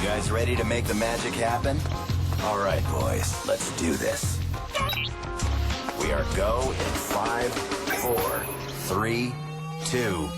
You guys ready to make the magic happen? All right, boys, let's do this. We are go in 5, 4, 3, 2.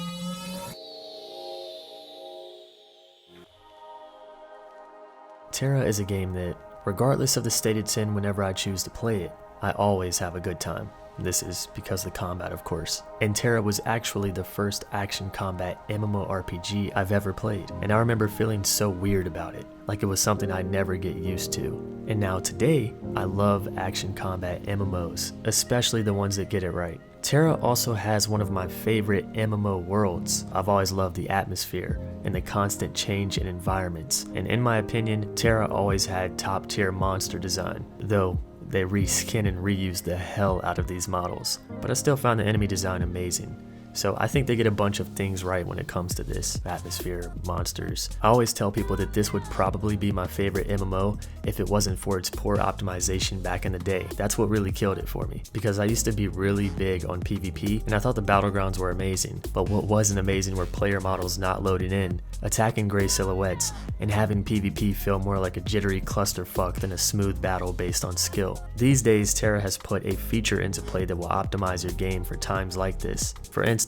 TERA is a game that, regardless of the state it's in whenever I choose to play it, I always have a good time. This is because of the combat, of course. And TERA was actually the first action combat MMORPG I've ever played, and I remember feeling so weird about it, like it was something I'd never get used to. And now today, I love action combat MMOs, especially the ones that get it right. TERA also has one of my favorite MMO worlds. I've always loved the atmosphere and the constant change in environments, and in my opinion, TERA always had top tier monster design, though they reskin and reuse the hell out of these models. But I still found the enemy design amazing. So I think they get a bunch of things right when it comes to this atmosphere, monsters. I always tell people that this would probably be my favorite MMO if it wasn't for its poor optimization back in the day. That's what really killed it for me, because I used to be really big on PvP and I thought the battlegrounds were amazing, but what wasn't amazing were player models not loading in, attacking gray silhouettes, and having PvP feel more like a jittery clusterfuck than a smooth battle based on skill. These days, TERA has put a feature into play that will optimize your game for times like this. For instance,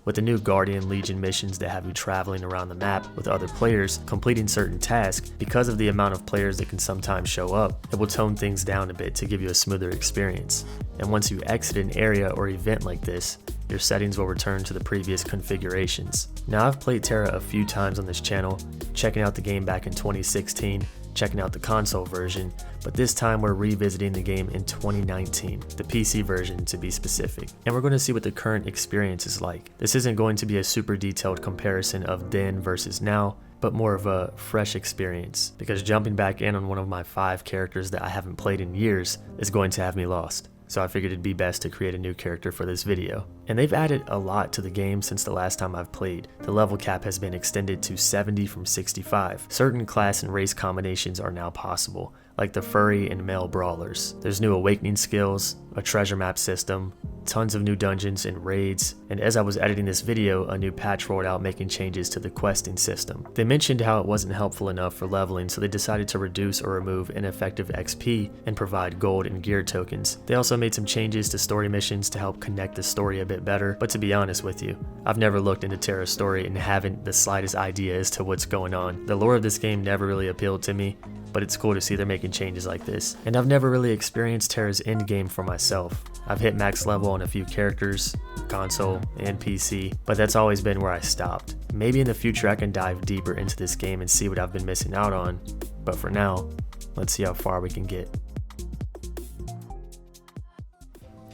with the new Guardian Legion missions that have you traveling around the map with other players, completing certain tasks, because of the amount of players that can sometimes show up, it will tone things down a bit to give you a smoother experience. And once you exit an area or event like this, your settings will return to the previous configurations. Now, I've played TERA a few times on this channel, checking out the game back in 2016, checking out the console version, but this time we're revisiting the game in 2019, the PC version to be specific. And we're going to see what the current experience is like. This isn't going to be a super detailed comparison of then versus now, but more of a fresh experience, because jumping back in on one of my 5 characters that I haven't played in years is going to have me lost. So I figured it'd be best to create a new character for this video. And they've added a lot to the game since the last time I've played. The level cap has been extended to 70 from 65. Certain class and race combinations are now possible, like the furry and male brawlers. There's new awakening skills, a treasure map system, tons of new dungeons and raids, and as I was editing this video, a new patch rolled out making changes to the questing system. They mentioned how it wasn't helpful enough for leveling, so they decided to reduce or remove ineffective XP and provide gold and gear tokens. They also made some changes to story missions to help connect the story a bit better, but to be honest with you, I've never looked into TERA's story and haven't the slightest idea as to what's going on. The lore of this game never really appealed to me, but it's cool to see they're making changes like this. And I've never really experienced TERA's endgame for myself. I've hit max level on a few characters, console and PC, but that's always been where I stopped. Maybe in the future I can dive deeper into this game and see what I've been missing out on, but for now, let's see how far we can get.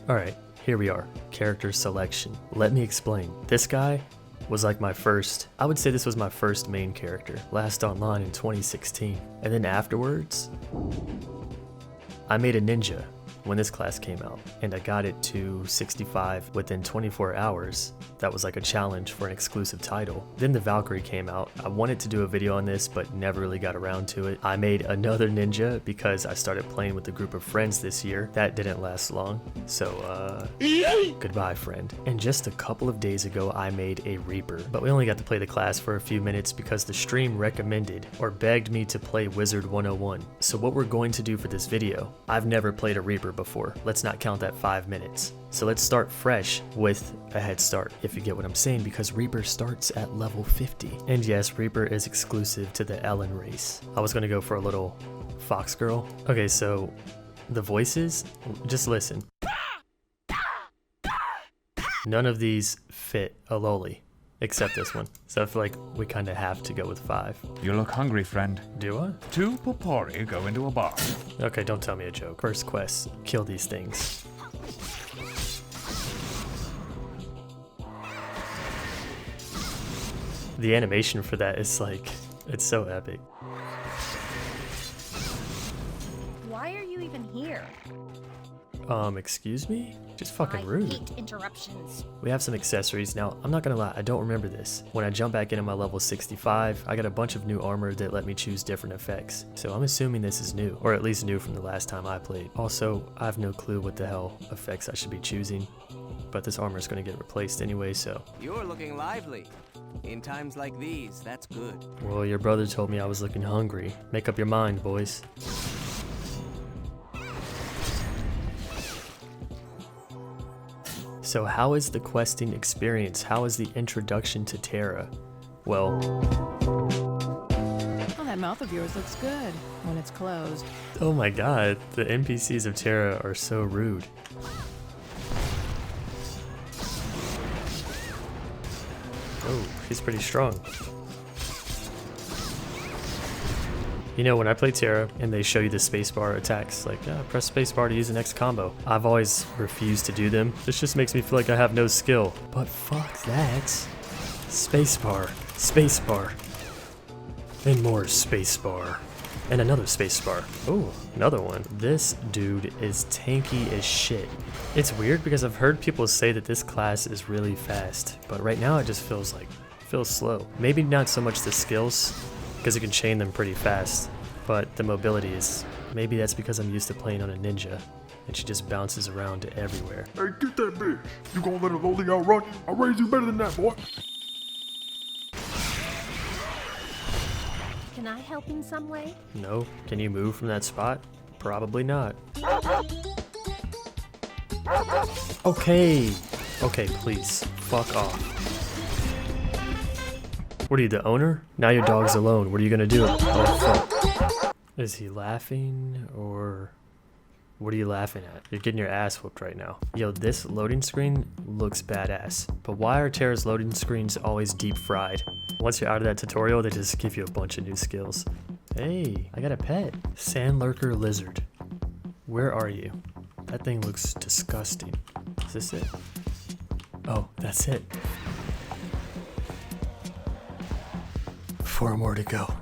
Alright, here we are, character selection. Let me explain. This guy was like my first, I would say this was my first main character, last online in 2016. And then afterwards, I made a ninja when this class came out, and I got it to 65 within 24 hours. That was like a challenge for an exclusive title. Then the Valkyrie came out. I wanted to do a video on this, but never really got around to it. I made another ninja because I started playing with a group of friends this year. That didn't last long, so goodbye friend. And just a couple of days ago, I made a Reaper, but we only got to play the class for a few minutes because the stream recommended or begged me to play Wizard 101. So what we're going to do for this video, I've never played a Reaper before. Let's not count that 5 minutes. So let's start fresh with a head start, if you get what I'm saying, because Reaper starts at level 50. And yes, Reaper is exclusive to the Ellen race. I was gonna go for a little fox girl. Okay, so the voices, just listen. None of these fit a loli, except this one. So I feel like we kind of have to go with 5. You look hungry, friend. Do I? 2 popori go into a bar. Okay, don't tell me a joke. First quest, kill these things. The animation for that is like, it's so epic. Why are you even here? Excuse me? Just fucking rude. I hate interruptions. We have some accessories. Now, I'm not gonna lie, I don't remember this. When I jump back into my level 65, I got a bunch of new armor that let me choose different effects. So I'm assuming this is new, or at least new from the last time I played. Also, I have no clue what the hell effects I should be choosing, but this armor is gonna get replaced anyway, so. You're looking lively. In times like these, that's good. Well, your brother told me I was looking hungry. Make up your mind, boys. So how is the questing experience? How is the introduction to Terra? Well, Oh, that mouth of yours looks good when it's closed. oh my god, the NPCs of Terra are so rude. Oh, he's pretty strong. You know, when I play Terra and they show you the spacebar attacks, like, press spacebar to use the next combo, I've always refused to do them. This just makes me feel like I have no skill. But fuck that. Spacebar, spacebar, and more spacebar, and another spacebar. Oh, another one. This dude is tanky as shit. It's weird because I've heard people say that this class is really fast, but right now it just feels slow. Maybe not so much the skills, because you can chain them pretty fast, but the mobility is, maybe that's because I'm used to playing on a ninja, and she just bounces around everywhere. Hey, get that bitch. You gonna let a lowly outrun you? I'll raise you better than that, boy. Can I help in some way? No? Can you move from that spot? Probably not. Okay. Okay, please. Fuck off. What are you, the owner? Now your dog's alone. What are you gonna do? Oh, fuck. Is he laughing, or what are you laughing at? You're getting your ass whooped right now. Yo, this loading screen looks badass. But why are Terra's loading screens always deep fried? Once you're out of that tutorial, they just give you a bunch of new skills. Hey, I got a pet. Sand lurker lizard. Where are you? That thing looks disgusting. Is this it? Oh, that's it. 4 more to go.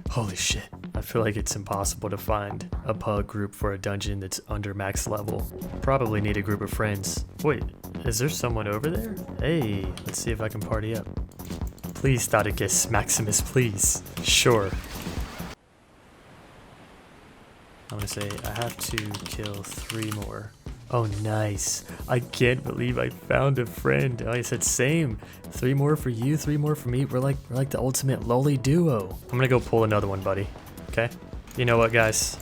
Holy shit. I feel like it's impossible to find a pug group for a dungeon that's under max level. Probably need a group of friends. Wait, is there someone over there? Hey, let's see if I can party up. Please, Thaddeus Maximus, please. Sure. I'm gonna say I have to kill 3 more. Oh, nice. I can't believe I found a friend. Oh, I said same. 3 more for you, 3 more for me. We're like the ultimate lowly duo. I'm gonna go pull another one, buddy. Okay? You know what, guys?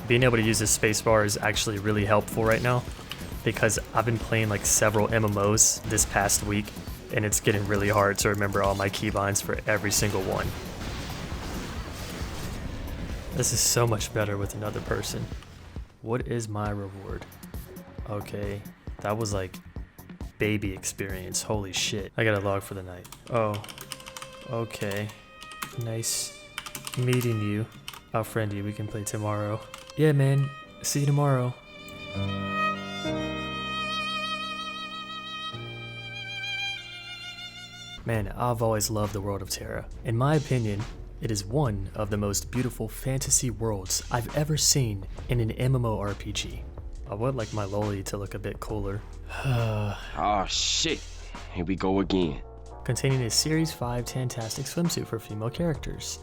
Being able to use this spacebar is actually really helpful right now, because I've been playing like several MMOs this past week, and it's getting really hard to remember all my keybinds for every single one. This is so much better with another person. What is my reward? Okay, that was like baby experience. Holy shit. I got a log for the night. Oh, okay. Nice meeting you. I'll friend you. We can play tomorrow. Yeah, man. See you tomorrow. Man, I've always loved the world of Terra. In my opinion, it is one of the most beautiful fantasy worlds I've ever seen in an MMORPG. I would like my loli to look a bit cooler. Oh shit, here we go again. Containing a Series 5 Tantastic swimsuit for female characters.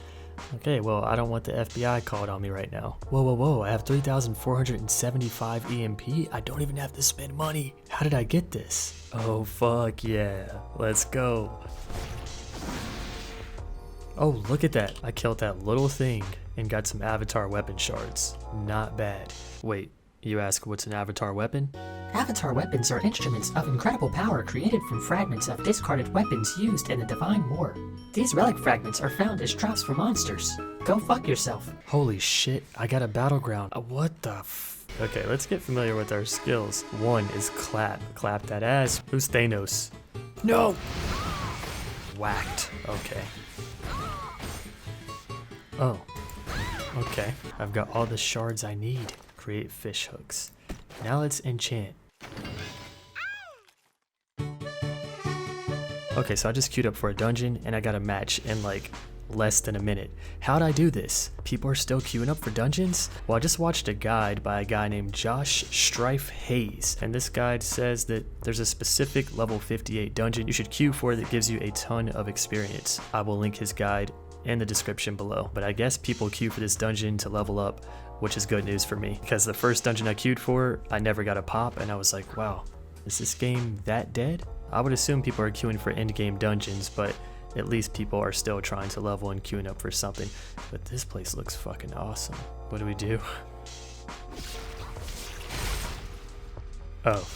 Okay, well, I don't want the FBI called on me right now. Whoa, whoa, whoa, I have 3,475 EMP? I don't even have to spend money. How did I get this? Oh, fuck yeah. Let's go. Oh, look at that. I killed that little thing and got some avatar weapon shards. Not bad. Wait, you ask what's an avatar weapon? Avatar weapons are instruments of incredible power created from fragments of discarded weapons used in the Divine War. These relic fragments are found as traps for monsters. Go fuck yourself. Holy shit, I got a battleground. What the Okay, let's get familiar with our skills. 1 is clap. Clap that ass. Who's Thanos? No! Whacked. Okay. Oh. Okay. I've got all the shards I need. Create fish hooks. Now let's enchant. Okay, so I just queued up for a dungeon and I got a match in like less than a minute. How'd I do this? People are still queuing up for dungeons? Well, I just watched a guide by a guy named Josh Strife Hayes, and this guide says that there's a specific level 58 dungeon you should queue for that gives you a ton of experience. I will link his guide in the description below, but I guess people queue for this dungeon to level up, which is good news for me, because the first dungeon I queued for, I never got a pop, and I was like, wow, is this game that dead? I would assume people are queuing for endgame dungeons, but At least people are still trying to level and queuing up for something. But this place looks fucking awesome. What do we do? Oh.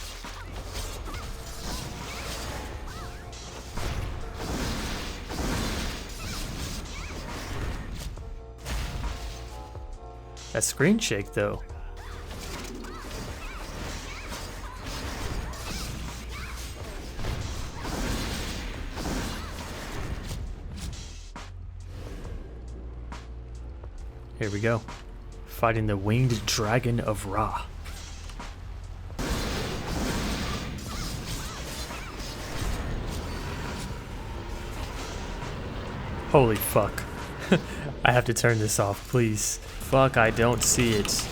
That screen shake though. Here we go. Fighting the winged dragon of Ra. Holy fuck. I have to turn this off, please. Fuck, I don't see it.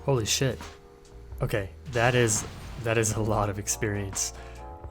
Holy shit. Okay, that is a lot of experience.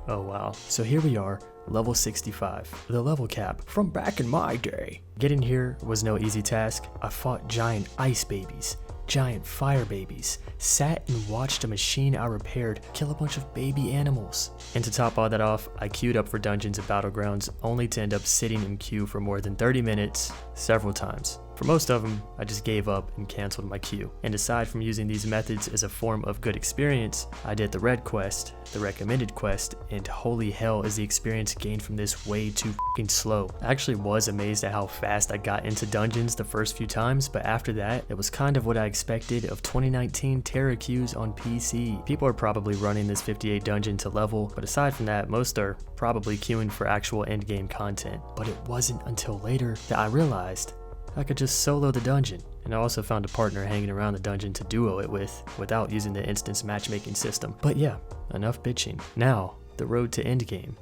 Oh wow. So here we are, level 65, the level cap from back in my day. Getting here was no easy task. I fought giant ice babies, giant fire babies, sat and watched a machine I repaired kill a bunch of baby animals. And to top all that off, I queued up for dungeons and battlegrounds only to end up sitting in queue for more than 30 minutes several times. For most of them, I just gave up and canceled my queue. And aside from using these methods as a form of good experience, I did the red quest, the recommended quest, and holy hell is the experience gained from this way too fucking slow. I actually was amazed at how fast I got into dungeons the first few times, but after that, it was kind of what I expected of 2019 Terra queues on PC. People are probably running this 58 dungeon to level, but aside from that, most are probably queuing for actual endgame content. But it wasn't until later that I realized I could just solo the dungeon, and I also found a partner hanging around the dungeon to duo it with without using the instance matchmaking system. But yeah, enough bitching. Now, the road to endgame.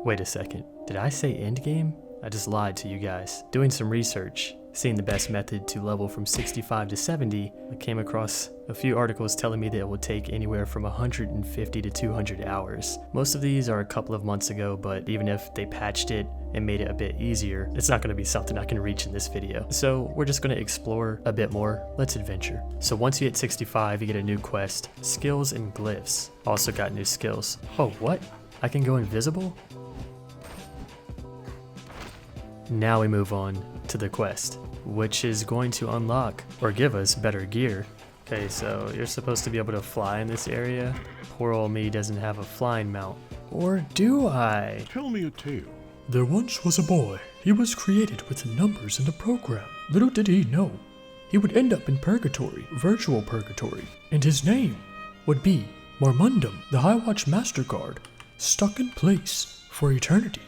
Wait a second, did I say endgame? I just lied to you guys. Doing some research, seeing the best method to level from 65 to 70, I came across a few articles telling me that it will take anywhere from 150 to 200 hours. Most of these are a couple of months ago, but even if they patched it and made it a bit easier, it's not going to be something I can reach in this video. So we're just going to explore a bit more. Let's adventure. So once you hit 65, you get a new quest, skills and glyphs. Also got new skills. Oh, what? I can go invisible? Now we move on to the quest, which is going to unlock or give us better gear. Okay, so you're supposed to be able to fly in this area. Poor old me doesn't have a flying mount. Or do I? Tell me a tale. There once was a boy. He was created with numbers in the program. Little did he know, he would end up in purgatory, virtual purgatory, and his name would be Marmundum, the High Watch Master Guard, stuck in place for eternity.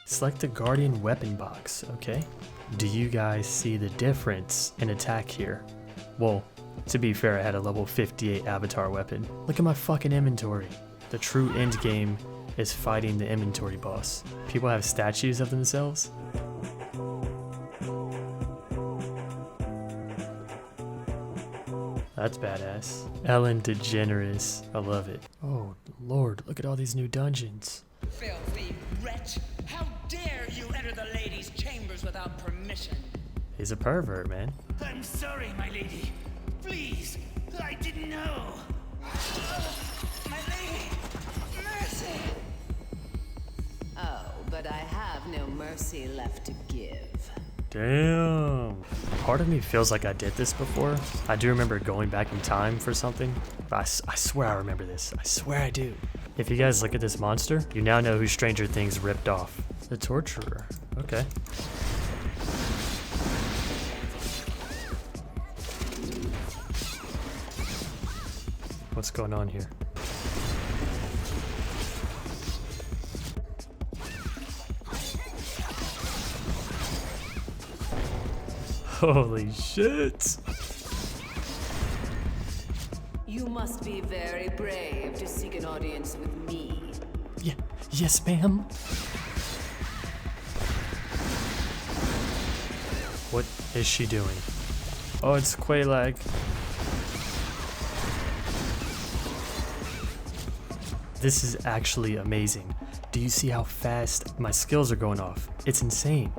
Select the Guardian weapon box, okay? Do you guys see the difference in attack here? Well, to be fair, I had a level 58 avatar weapon. Look at my fucking inventory. The true end game is fighting the inventory boss. People have statues of themselves. That's badass. Ellen DeGeneres. I love it. Oh, Lord, look at all these new dungeons. Filthy wretch! How dare you enter the lady's chambers without permission? He's a pervert, man. I'm sorry, my lady. Please, I didn't know. My lady, mercy! Oh, but I have no mercy left to give. Damn. Part of me feels like I did this before. I do remember going back in time for something. But I swear I remember this. I swear I do. If you guys look at this monster, you now know who Stranger Things ripped off. The Torturer. Okay. What's going on here? Holy shit! You must be very brave to seek an audience with me. Yeah, yes, ma'am. What is she doing? Oh, it's Cryy lag. This is actually amazing. Do you see how fast my skills are going off? It's insane.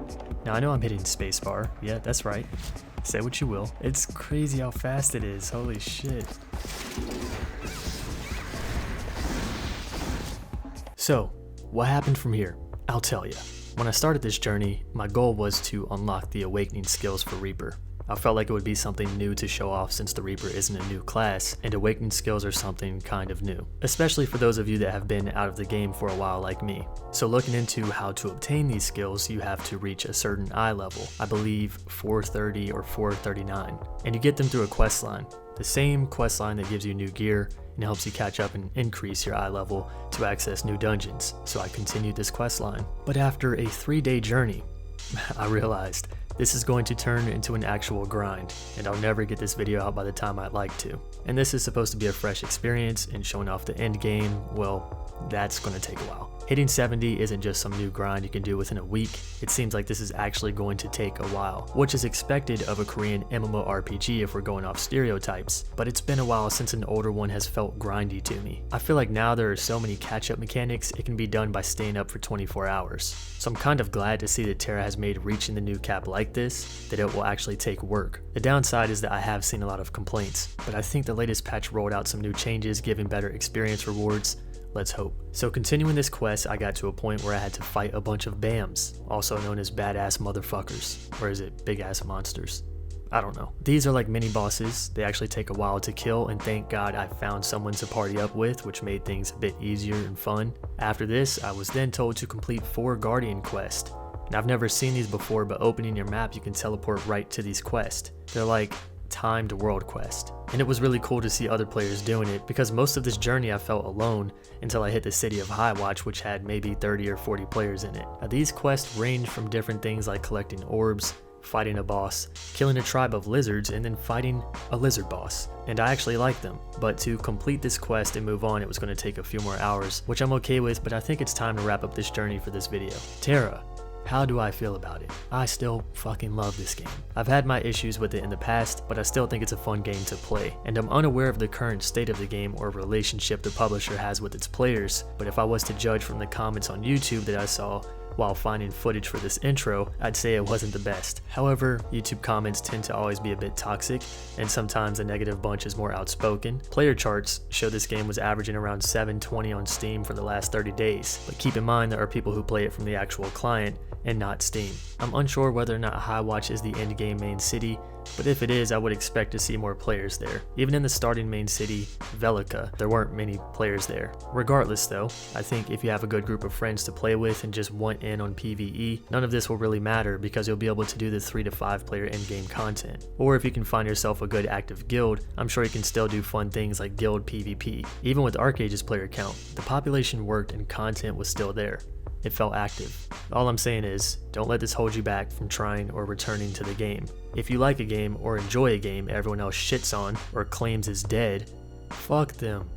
Now I know I'm hitting spacebar. Yeah, that's right. Say what you will. It's crazy how fast it is. Holy shit. So, what happened from here? I'll tell you. When I started this journey, my goal was to unlock the awakening skills for Reaper. I felt like it would be something new to show off since the Reaper isn't a new class, and awakening skills are something kind of new, especially for those of you that have been out of the game for a while like me. So looking into how to obtain these skills, you have to reach a certain eye level, I believe 430 or 439, and you get them through a quest line. The same quest line that gives you new gear and helps you catch up and increase your eye level to access new dungeons. So I continued this quest line. But after a 3-day journey, I realized this is going to turn into an actual grind, and I'll never get this video out by the time I'd like to. And this is supposed to be a fresh experience, and showing off the end game, well, that's going to take a while. Hitting 70 isn't just some new grind you can do within a week. It seems like this is actually going to take a while, which is expected of a Korean MMORPG if we're going off stereotypes, but it's been a while since an older one has felt grindy to me. I feel like now there are so many catch-up mechanics, it can be done by staying up for 24 hours. So I'm kind of glad to see that TERA has made reaching the new cap like this, that it will actually take work. The downside is that I have seen a lot of complaints, but I think the latest patch rolled out some new changes giving better experience rewards. Let's hope. So continuing this quest, I got to a point where I had to fight a bunch of BAMs, also known as badass motherfuckers, or is it big ass monsters? I don't know. These are like mini bosses. They actually take a while to kill, and thank God I found someone to party up with, which made things a bit easier and fun. After this, I was then told to complete 4 Guardian quests. And I've never seen these before, but opening your map you can teleport right to these quests. They're like timed world quest, and it was really cool to see other players doing it, because most of this journey I felt alone until I hit the city of Highwatch, which had maybe 30 or 40 players in it. Now, these quests range from different things like collecting orbs, fighting a boss, killing a tribe of lizards, and then fighting a lizard boss, and I actually like them. But to complete this quest and move on, it was going to take a few more hours, which I'm okay with, but I think it's time to wrap up this journey for this video. TERA. How do I feel about it? I still fucking love this game. I've had my issues with it in the past, but I still think it's a fun game to play, and I'm unaware of the current state of the game or relationship the publisher has with its players, but if I was to judge from the comments on YouTube that I saw while finding footage for this intro, I'd say it wasn't the best. However, YouTube comments tend to always be a bit toxic, and sometimes the negative bunch is more outspoken. Player charts show this game was averaging around 720 on Steam for the last 30 days, but keep in mind there are people who play it from the actual client and not Steam. I'm unsure whether or not Highwatch is the end game main city, but if it is, I would expect to see more players there. Even in the starting main city, Velica, there weren't many players there. Regardless though, I think if you have a good group of friends to play with and just want in on PvE, none of this will really matter because you'll be able to do the 3 to 5 player in-game content. Or if you can find yourself a good active guild, I'm sure you can still do fun things like guild PvP. Even with ArcAge's player count, the population worked and content was still there. It felt active. All I'm saying is, don't let this hold you back from trying or returning to the game. If you like a game or enjoy a game everyone else shits on or claims is dead, fuck them.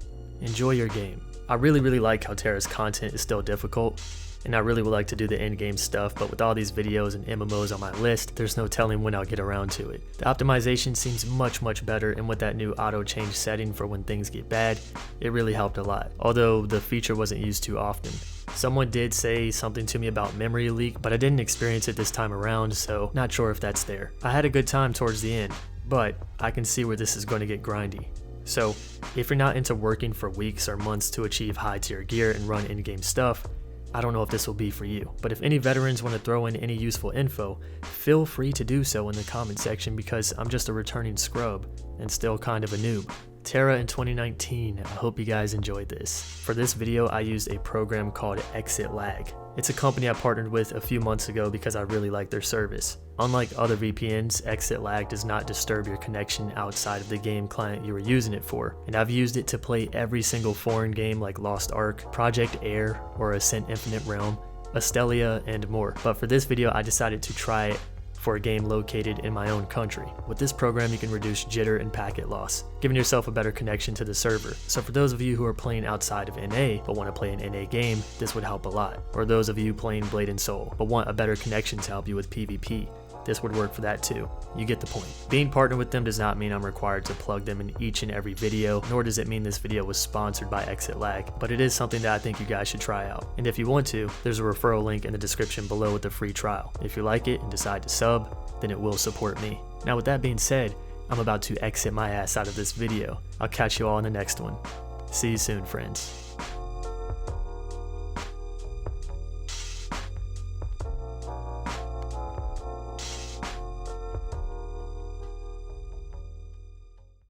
Enjoy your game. I really like how TERA's content is still difficult, and I really would like to do the end game stuff, but with all these videos and MMOs on my list, there's no telling when I'll get around to it. The optimization seems much better, and with that new auto change setting for when things get bad, it really helped a lot, although the feature wasn't used too often. Someone did say something to me about memory leak, but I didn't experience it this time around, so not sure if that's there. I had a good time towards the end, but I can see where this is going to get grindy. So if you're not into working for weeks or months to achieve high tier gear and run in-game stuff, I don't know if this will be for you, but if any veterans want to throw in any useful info, feel free to do so in the comment section because I'm just a returning scrub and still kind of a noob. TERA in 2019, I hope you guys enjoyed this. For this video, I used a program called Exit Lag. It's a company I partnered with a few months ago because I really like their service. Unlike other VPNs, Exit Lag does not disturb your connection outside of the game client you were using it for, and I've used it to play every single foreign game like Lost Ark, Project Air, or Ascent Infinite Realm, Astelia, and more. But for this video, I decided to try it for a game located in my own country. With this program, you can reduce jitter and packet loss, giving yourself a better connection to the server. So for those of you who are playing outside of NA but want to play an NA game, this would help a lot. Or those of you playing Blade and Soul but want a better connection to help you with PvP, this would work for that too. You get the point. Being partnered with them does not mean I'm required to plug them in each and every video, nor does it mean this video was sponsored by Exit Lag, but it is something that I think you guys should try out. And if you want to, there's a referral link in the description below with a free trial. If you like it and decide to sub, then it will support me. Now with that being said, I'm about to exit my ass out of this video. I'll catch you all in the next one. See you soon, friends.